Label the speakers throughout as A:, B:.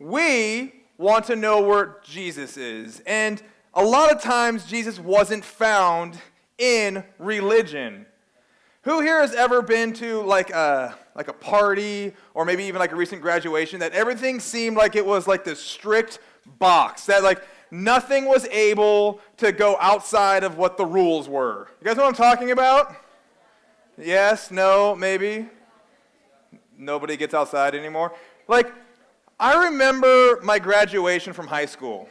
A: we want to know where Jesus is. And a lot of times, Jesus wasn't found in religion. Who here has ever been to like a party or maybe even like a recent graduation that everything seemed like it was like this strict box, that like nothing was able to go outside of what the rules were? You guys know what I'm talking about? Yes, no, maybe. Nobody gets outside anymore. Like, I remember my graduation from high school.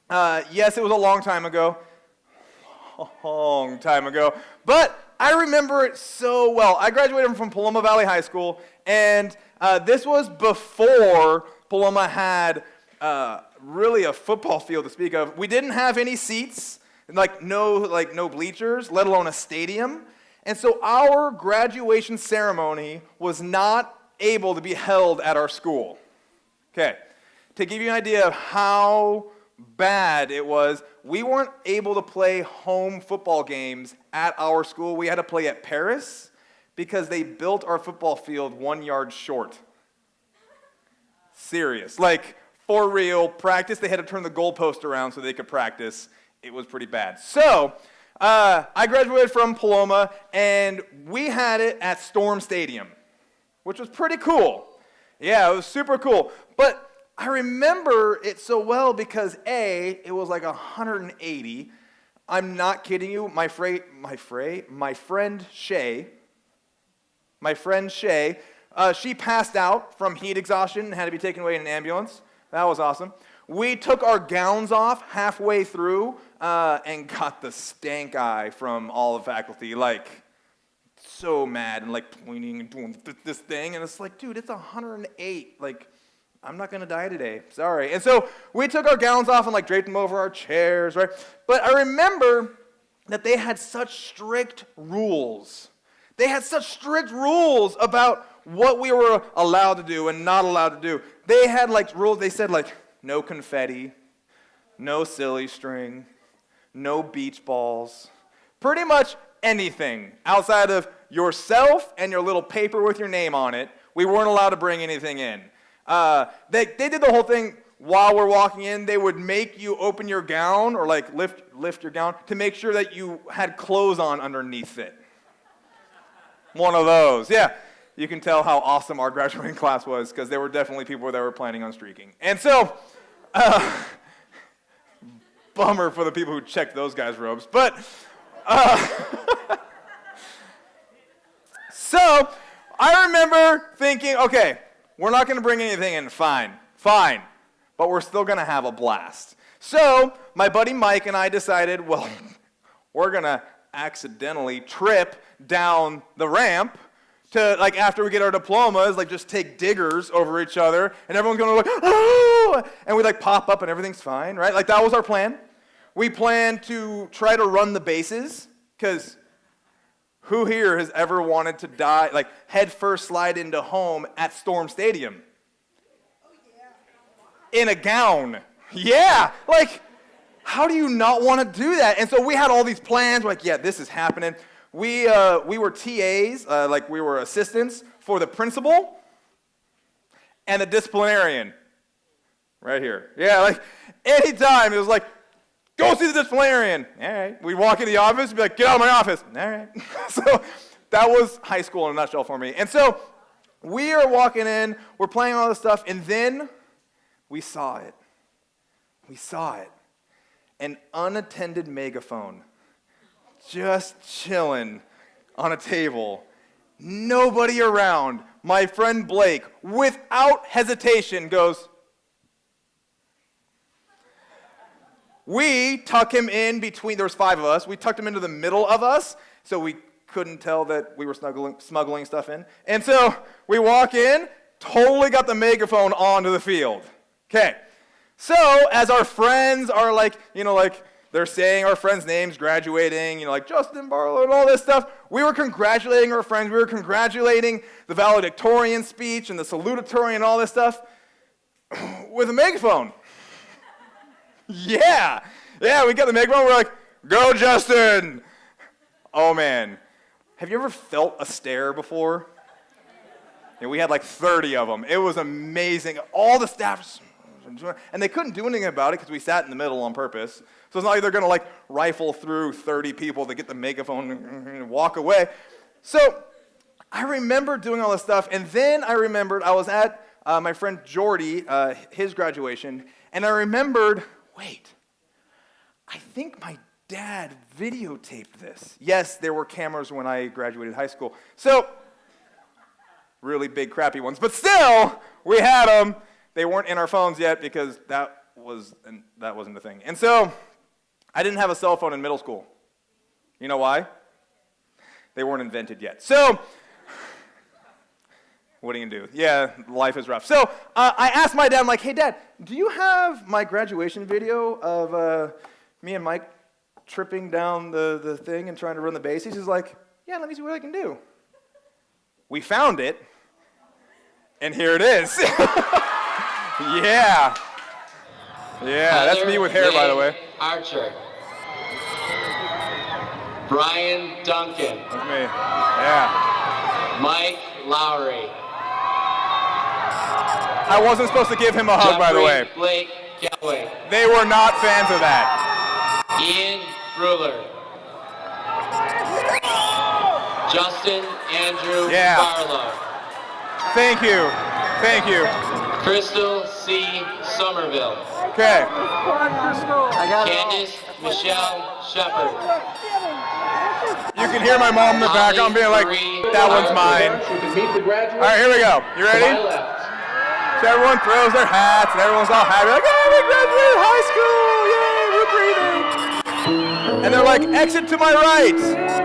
A: Yes, it was a long time ago. But I remember it so well. I graduated from Paloma Valley High School, and this was before Paloma had really a football field to speak of. We didn't have any seats, no bleachers, let alone a stadium. And so our graduation ceremony was not able to be held at our school. Okay, to give you an idea of how bad it was, we weren't able to play home football games at our school. We had to play at Paris because they built our football field 1 yard short. Serious. Like, for real, practice, they had to turn the goalpost around so they could practice. It was pretty bad. So, I graduated from Paloma, and we had it at Storm Stadium, which was pretty cool. Yeah, it was super cool. But I remember it so well because, A, it was like 180. I'm not kidding you. My friend Shay, she passed out from heat exhaustion and had to be taken away in an ambulance. That was awesome. We took our gowns off halfway through and got the stank eye from all the faculty, like, so mad and, like, pointing and doing this thing. And it's like, dude, it's 108. Like, I'm not going to die today. Sorry. And so we took our gowns off and, like, draped them over our chairs, right? But I remember that they had such strict rules. They had such strict rules about what we were allowed to do and not allowed to do. They had, like, rules. They said, like, no confetti, no silly string, no beach balls, pretty much anything outside of yourself and your little paper with your name on it. We weren't allowed to bring anything in. They did the whole thing while we're walking in. They would make you open your gown or like lift your gown to make sure that you had clothes on underneath it. One of those, yeah. You can tell how awesome our graduating class was because there were definitely people that were planning on streaking. And so, bummer for the people who checked those guys' robes. But, so, I remember thinking, okay, we're not going to bring anything in, fine, but we're still going to have a blast. So, my buddy Mike and I decided, well, we're going to accidentally trip down the ramp to, like, after we get our diplomas, like, just take diggers over each other, and everyone's going to, like, oh! And we, like, pop up and everything's fine, right? Like, that was our plan. We planned to try to run the bases, because who here has ever wanted to die, like, head first slide into home at Storm Stadium? In a gown. Yeah, like, how do you not want to do that? And so we had all these plans. We're like, yeah, this is happening. We were TAs, like we were assistants for the principal and the disciplinarian. Right here. Yeah, like, anytime it was like, go see the disciplinarian. All right. We'd walk in the office and be like, get out of my office. All right. So that was high school in a nutshell for me. And so we are walking in, we're playing all this stuff, and then we saw it. An unattended megaphone. Just chilling on a table. Nobody around. My friend Blake, without hesitation, goes, we tuck him in between, there was 5 of us, we tucked him into the middle of us, so we couldn't tell that we were smuggling stuff in. And so we walk in, totally got the megaphone onto the field. Okay. So as our friends are like, they're saying our friends' names, graduating, like Justin Barlow and all this stuff. We were congratulating our friends. We were congratulating the valedictorian speech and the salutatory and all this stuff with a megaphone. Yeah, we got the megaphone. We're like, go Justin. Oh, man. Have you ever felt a stare before? Yeah, we had like 30 of them. It was amazing. All the staff And they couldn't do anything about it because we sat in the middle on purpose. So it's not like they're going to rifle through 30 people to get the megaphone and walk away. So I remember doing all this stuff, and then I remembered I was at my friend Jordy, his graduation, and I remembered, wait, I think my dad videotaped this. Yes, there were cameras when I graduated high school. So, really big, crappy ones. But still, we had them. They weren't in our phones yet because that wasn't a thing. And so, I didn't have a cell phone in middle school. You know why? They weren't invented yet. So, what are you going to do? Yeah, life is rough. So, I asked my dad, I'm like, hey, Dad, do you have my graduation video of me and Mike tripping down the thing and trying to run the bases? He's like, yeah, let me see what I can do. We found it, and here it is. Yeah. Yeah, that's me with hair, by the way.
B: Archer. Bryan Duncan.
A: That's me. Yeah.
B: Mike Lowry.
A: I wasn't supposed to give him a hug, by the way.
B: Blake Galloway.
A: They were not fans of that.
B: Ian Bruller. Justin Andrew Barlow.
A: Thank you. Thank you.
B: Crystal C. Somerville.
A: Okay.
B: Candice Michelle Shepard.
A: You can hear my mom in the background being like, that one's mine. All right, here we go. You ready? So everyone throws their hats and everyone's all happy, like, oh, we graduated high school, yay, we're breathing. And they're like, exit to my right.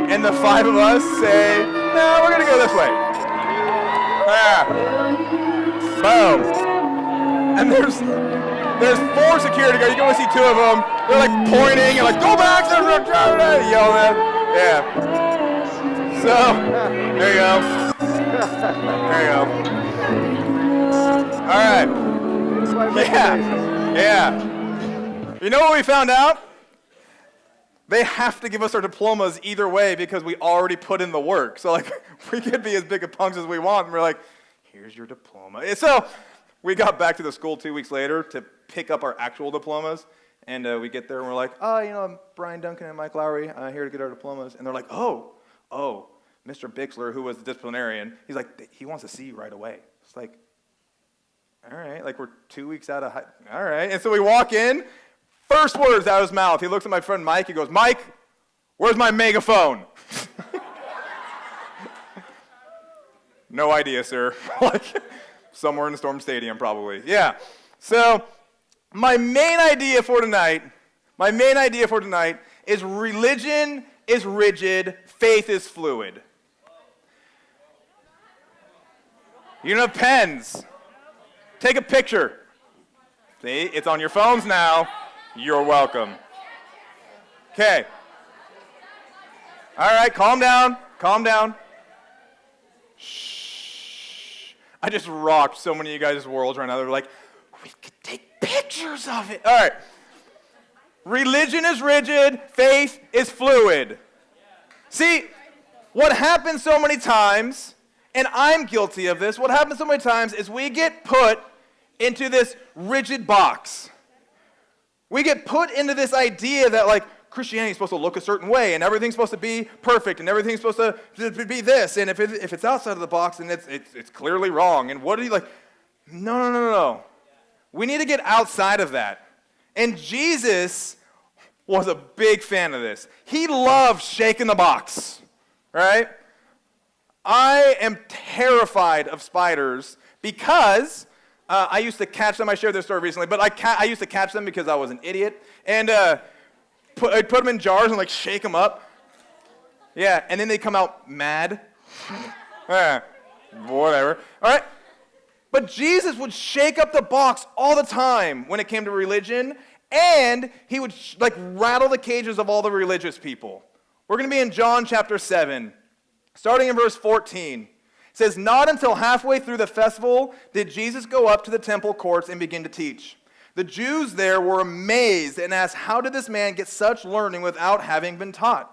A: And the 5 of us say, no, we're gonna go this way. Boom. And there's 4 security guards. You can only see 2 of them. They're like pointing and like, go back, yelling at. Yeah. So, there you go. There you go. All right. Yeah. You know what we found out? They have to give us our diplomas either way because we already put in the work. So, we could be as big of punks as we want, and we're like, here's your diploma. So, we got back to the school 2 weeks later to pick up our actual diplomas, and we get there, and we're like, I'm Bryan Duncan and Mike Lowry here to get our diplomas. And they're like, oh, Mr. Bixler, who was the disciplinarian, he's like, he wants to see you right away. It's like, all right, we're 2 weeks out of high, all right. And so we walk in, first words out of his mouth, he looks at my friend Mike, he goes, Mike, where's my megaphone? No idea, sir. Somewhere in the Storm Stadium, probably. Yeah. So, my main idea for tonight is religion is rigid, faith is fluid. You don't have pens. Take a picture. See, it's on your phones now. You're welcome. Okay. All right, calm down. Shh. I just rocked so many of you guys' worlds right now. They're like, we could take pictures of it. All right. Religion is rigid, faith is fluid. See, what happens so many times, and I'm guilty of this, what happens so many times is we get put into this rigid box. We get put into this idea that Christianity is supposed to look a certain way, and everything's supposed to be perfect, and everything's supposed to be this, and if it's outside of the box, then it's clearly wrong. And what are you No. We need to get outside of that. And Jesus was a big fan of this. He loved shaking the box, right? I am terrified of spiders because I used to catch them. I shared this story recently, but I used to catch them because I was an idiot. And I'd put them in jars and shake them up. Yeah, and then they come out mad. Whatever. All right. But Jesus would shake up the box all the time when it came to religion, and he would rattle the cages of all the religious people. We're going to be in John chapter 7, starting in verse 14. It says, not until halfway through the festival did Jesus go up to the temple courts and begin to teach. The Jews there were amazed and asked, how did this man get such learning without having been taught?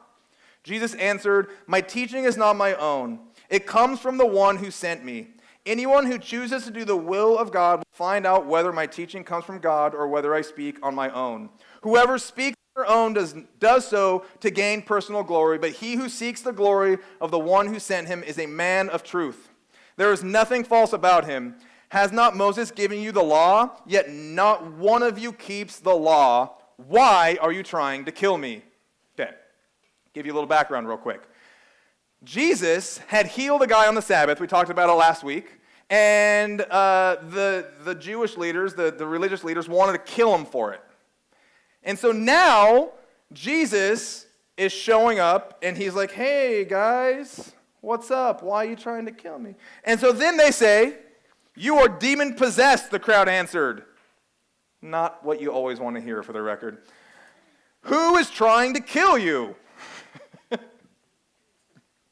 A: Jesus answered, my teaching is not my own. It comes from the one who sent me. Anyone who chooses to do the will of God will find out whether my teaching comes from God or whether I speak on my own. Whoever speaks on their own does so to gain personal glory, but he who seeks the glory of the one who sent him is a man of truth. There is nothing false about him. Has not Moses given you the law? Yet not one of you keeps the law. Why are you trying to kill me? Okay, give you a little background real quick. Jesus had healed a guy on the Sabbath. We talked about it last week. And the Jewish leaders, the religious leaders, wanted to kill him for it. And so now Jesus is showing up, and he's like, hey, guys, what's up? Why are you trying to kill me? And so then they say, you are demon-possessed, the crowd answered. Not what you always want to hear, for the record. Who is trying to kill you?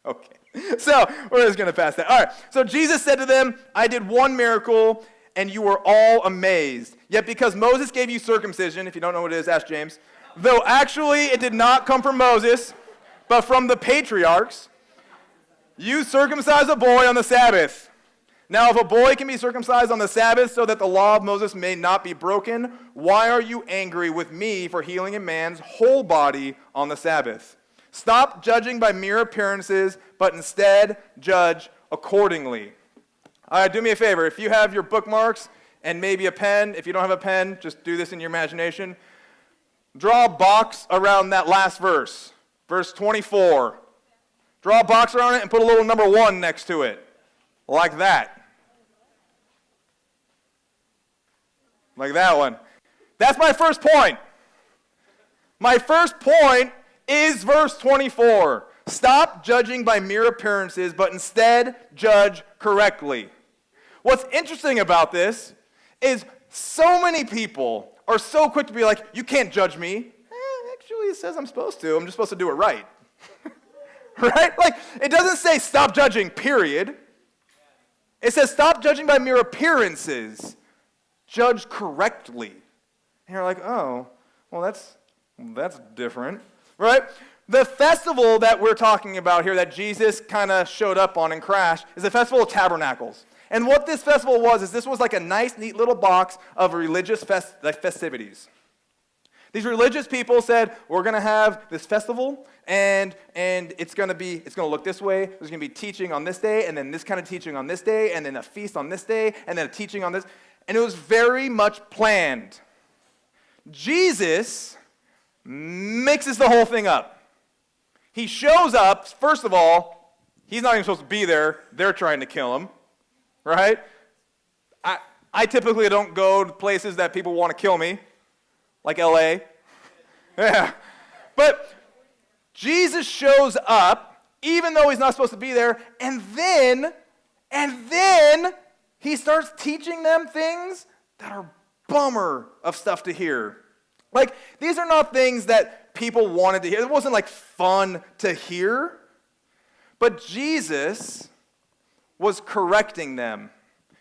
A: Okay, so we're just going to pass that. All right, so Jesus said to them, I did one miracle, and you were all amazed. Yet because Moses gave you circumcision, if you don't know what it is, ask James, though actually it did not come from Moses, but from the patriarchs, you circumcised a boy on the Sabbath. Now if a boy can be circumcised on the Sabbath so that the law of Moses may not be broken, why are you angry with me for healing a man's whole body on the Sabbath? Stop judging by mere appearances, but instead judge accordingly. Do me a favor. If you have your bookmarks and maybe a pen, if you don't have a pen, just do this in your imagination. Draw a box around that last verse, verse 24. Draw a box around it and put a little number 1 next to it, like that. Like that one. That's my first point. My first point is verse 24. Stop judging by mere appearances, but instead judge correctly. What's interesting about this is so many people are so quick to be like, you can't judge me. Actually, it says I'm supposed to. I'm just supposed to do it right. Right? Like, it doesn't say stop judging, period. It says stop judging by mere appearances. Judge correctly. And you're like, oh, well, that's different. Right? The festival that we're talking about here that Jesus kind of showed up on and crashed is the Festival of Tabernacles. And what this festival was is this was like a nice, neat little box of religious festivities. These religious people said, we're going to have this festival, and it's going to look this way. There's going to be teaching on this day, and then this kind of teaching on this day, and then a feast on this day, and then a teaching on this. And it was very much planned. Jesus mixes the whole thing up. He shows up, first of all, he's not even supposed to be there. They're trying to kill him, right? I typically don't go to places that people want to kill me, like LA. Yeah. But Jesus shows up, even though he's not supposed to be there, and then he starts teaching them things that are bummer of stuff to hear. Like, these are not things that people wanted to hear. It wasn't like fun to hear. But Jesus was correcting them.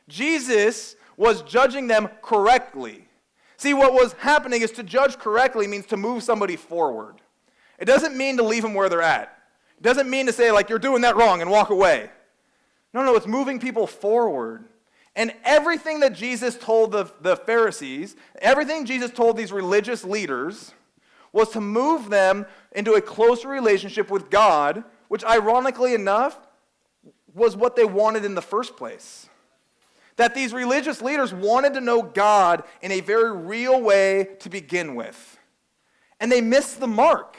A: Jesus was judging them correctly. See, what was happening is to judge correctly means to move somebody forward. It doesn't mean to leave them where they're at. It doesn't mean to say, like, you're doing that wrong and walk away. No, it's moving people forward. And everything that Jesus told the Pharisees, everything Jesus told these religious leaders, was to move them into a closer relationship with God, which ironically enough was what they wanted in the first place. That these religious leaders wanted to know God in a very real way to begin with. And they missed the mark.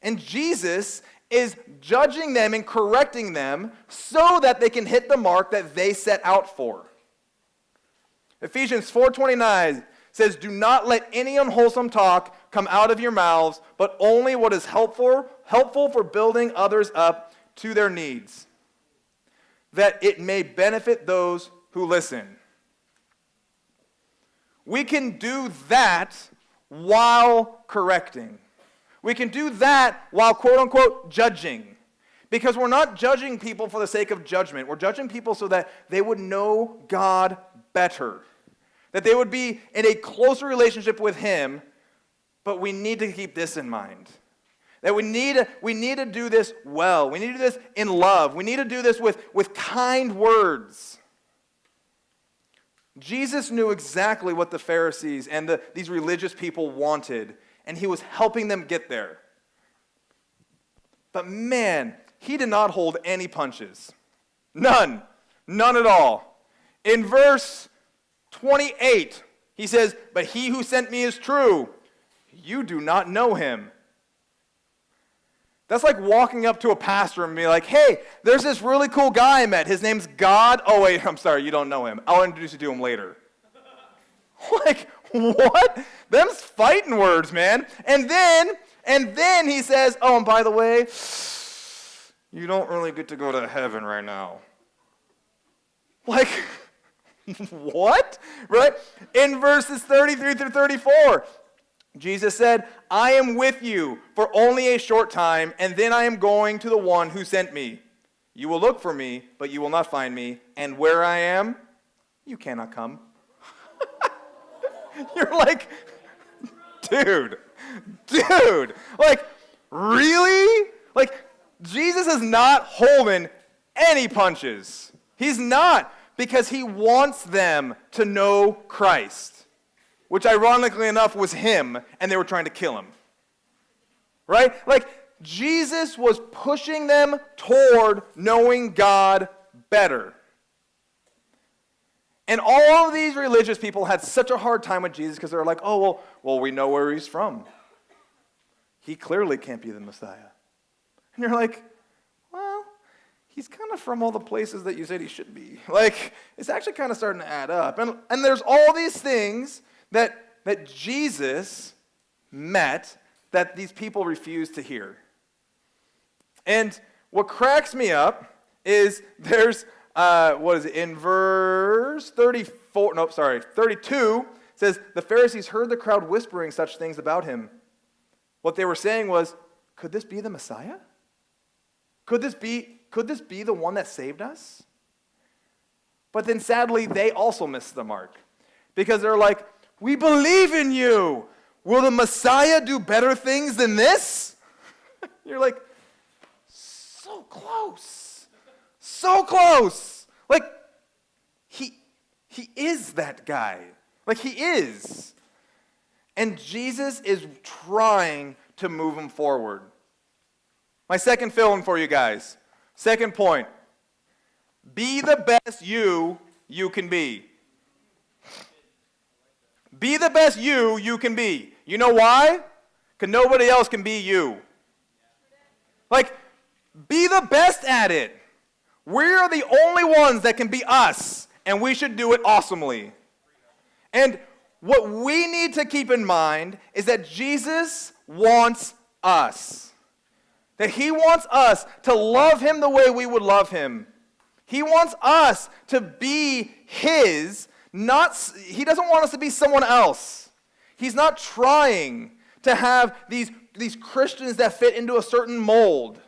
A: And Jesus is judging them and correcting them so that they can hit the mark that they set out for. Ephesians 4:29 says, do not let any unwholesome talk come out of your mouths, but only what is helpful for building others up to their needs, that it may benefit those who listen. We can do that while correcting. We can do that while, quote unquote, judging. Because we're not judging people for the sake of judgment. We're judging people so that they would know God better. That they would be in a closer relationship with Him, but we need to keep this in mind. That we need to do this well. We need to do this in love. We need to do this with kind words. Jesus knew exactly what the Pharisees and these religious people wanted, and he was helping them get there. But man, he did not hold any punches. None. None at all. In verse 28, he says, "But he who sent me is true. You do not know him." That's like walking up to a pastor and being like, "Hey, there's this really cool guy I met. His name's God." "Oh, wait, I'm sorry, you don't know him. I'll introduce you to him later." Like, what? Them's fighting words, man. And then he says, "Oh, and by the way, you don't really get to go to heaven right now." Like, what? Right? In verses 33 through 34, Jesus said, "I am with you for only a short time, and then I am going to the one who sent me. You will look for me, but you will not find me, and where I am, you cannot come." You're like, dude, like, really? Like, Jesus is not holding any punches. He's not, because he wants them to know Christ, which ironically enough was him, and they were trying to kill him. Right? Like, Jesus was pushing them toward knowing God better. And all of these religious people had such a hard time with Jesus because they were like, "Oh, well, we know where he's from. He clearly can't be the Messiah." And you're like, well, he's kind of from all the places that you said he should be. Like, it's actually kind of starting to add up. And there's all these things that Jesus met that these people refused to hear. And what cracks me up is there's, in verse 32, says, "The Pharisees heard the crowd whispering such things about him." What they were saying was, could this be the Messiah? Could this be the one that saved us? But then sadly, they also missed the mark. Because they're like, "We believe in you. Will the Messiah do better things than this?" You're like, so close. So close. Like, he is that guy. Like, he is. And Jesus is trying to move him forward. My second fill-in for you guys. Second point. Be the best you can be. Be the best you can be. You know why? Because nobody else can be you. Like, be the best at it. We're the only ones that can be us, and we should do it awesomely. And what we need to keep in mind is that Jesus wants us. That he wants us to love him the way we would love him. He wants us to be his, he doesn't want us to be someone else. He's not trying to have these Christians that fit into a certain mold.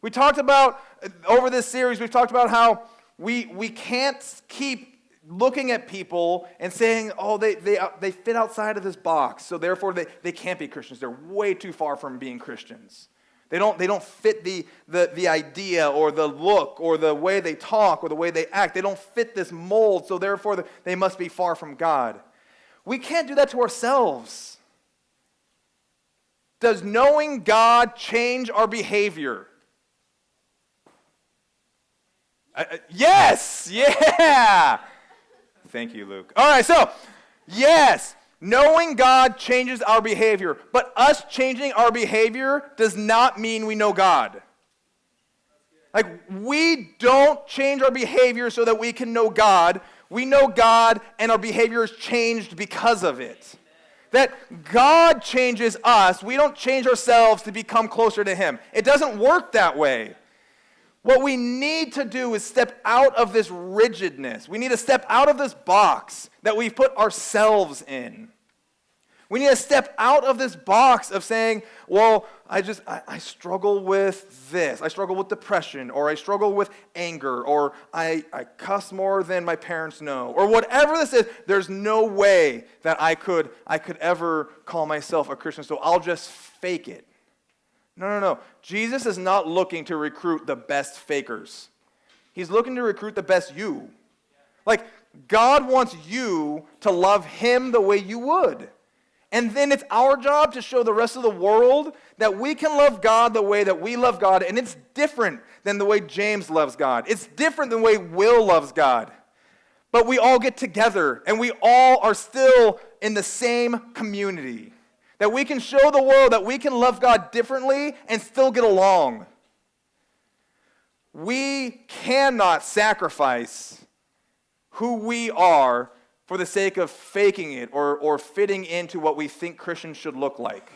A: We talked about, over this series, we've talked about how we can't keep looking at people and saying, "Oh, they fit outside of this box, so therefore they can't be Christians. They're way too far from being Christians. They don't fit the idea or the look or the way they talk or the way they act. They don't fit this mold, so therefore they must be far from God." We can't do that to ourselves. Does knowing God change our behavior? Yes! Yeah! Thank you, Luke. All right, so, yes, knowing God changes our behavior, but us changing our behavior does not mean we know God. Like, we don't change our behavior so that we can know God. We know God, and our behavior is changed because of it. That God changes us. We don't change ourselves to become closer to him. It doesn't work that way. What we need to do is step out of this rigidness. We need to step out of this box that we've put ourselves in. We need to step out of this box of saying, well, I struggle with this. I struggle with depression, or I struggle with anger, or I cuss more than my parents know, or whatever this is. There's no way that I could ever call myself a Christian, so I'll just fake it. No. Jesus is not looking to recruit the best fakers. He's looking to recruit the best you. Like, God wants you to love him the way you would. And then it's our job to show the rest of the world that we can love God the way that we love God, and it's different than the way James loves God. It's different than the way Will loves God. But we all get together, and we all are still in the same community. That we can show the world that we can love God differently and still get along. We cannot sacrifice who we are for the sake of faking it or fitting into what we think Christians should look like.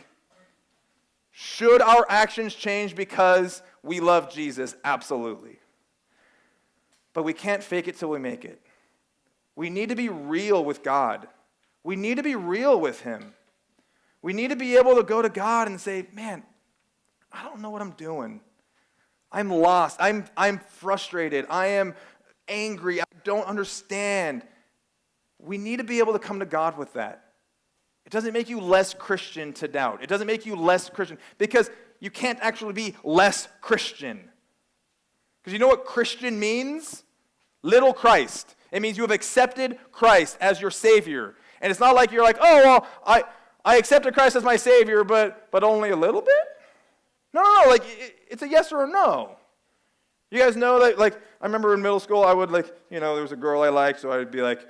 A: Should our actions change because we love Jesus? Absolutely. But we can't fake it till we make it. We need to be real with God. We need to be real with him. We need to be able to go to God and say, man, I don't know what I'm doing. I'm lost. I'm frustrated. I am angry. I don't understand. We need to be able to come to God with that. It doesn't make you less Christian to doubt. It doesn't make you less Christian because you can't actually be less Christian. Because you know what Christian means? Little Christ. It means you have accepted Christ as your Savior. And it's not like you're like, oh, well, I accepted Christ as my Savior, but only a little bit? No, like, it's a yes or a no. You guys know that, like, I remember in middle school, I would, like, there was a girl I liked, so I would be like,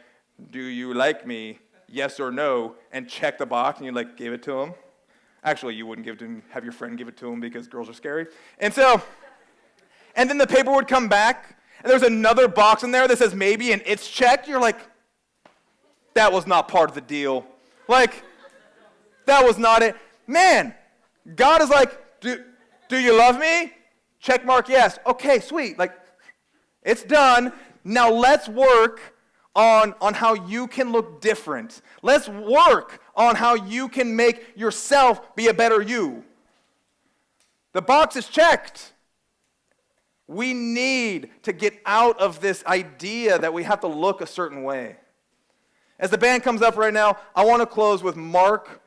A: do you like me? Yes or no, and check the box, and you like give it to him. Actually, you wouldn't give it to him, have your friend give it to him because girls are scary. And then the paper would come back, and there's another box in there that says maybe, and it's checked. You're like, that was not part of the deal. Like, that was not it. Man, God is like, do you love me? Check mark, yes. Okay, sweet. Like, it's done. Now let's work on how you can look different. Let's work on how you can make yourself be a better you. The box is checked. We need to get out of this idea that we have to look a certain way. As the band comes up right now, I want to close with Mark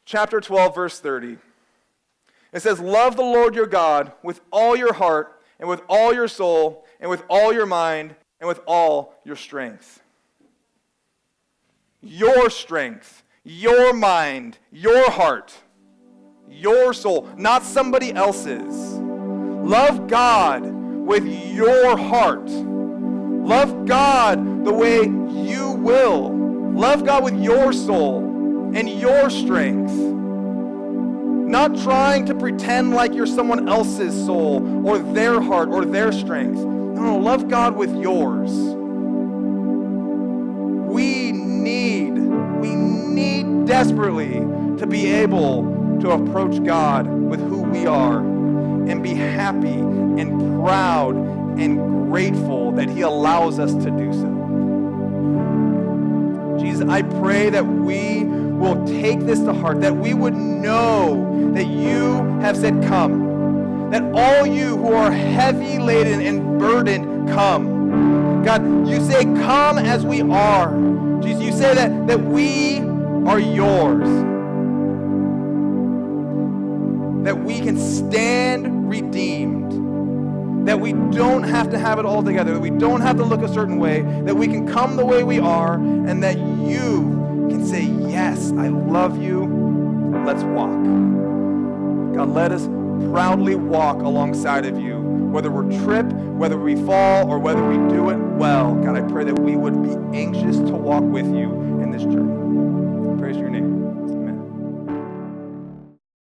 A: chapter 12, verse 30. It says, love the Lord your God with all your heart and with all your soul and with all your mind and with all your strength. Your strength, your mind, your heart, your soul, not somebody else's. Love God with your heart. Love God the way you will. Love God with your soul and your strength. Not trying to pretend like you're someone else's soul or their heart or their strength. No, love God with yours. We need desperately to be able to approach God with who we are and be happy and proud and grateful that he allows us to do so. Jesus, I pray that we will take this to heart, that we would know that you have said, come. That all you who are heavy laden and burdened, come. God, you say, come as we are. Jesus, you say that we are yours. That we can stand redeemed. That we don't have to have it all together. That we don't have to look a certain way. That we can come the way we are. And that you can say, yes, I love you. Let's walk. God, let us proudly walk alongside of you, whether we trip, whether we fall, or whether we do it well. God, I pray that we would be anxious to walk with you in this journey.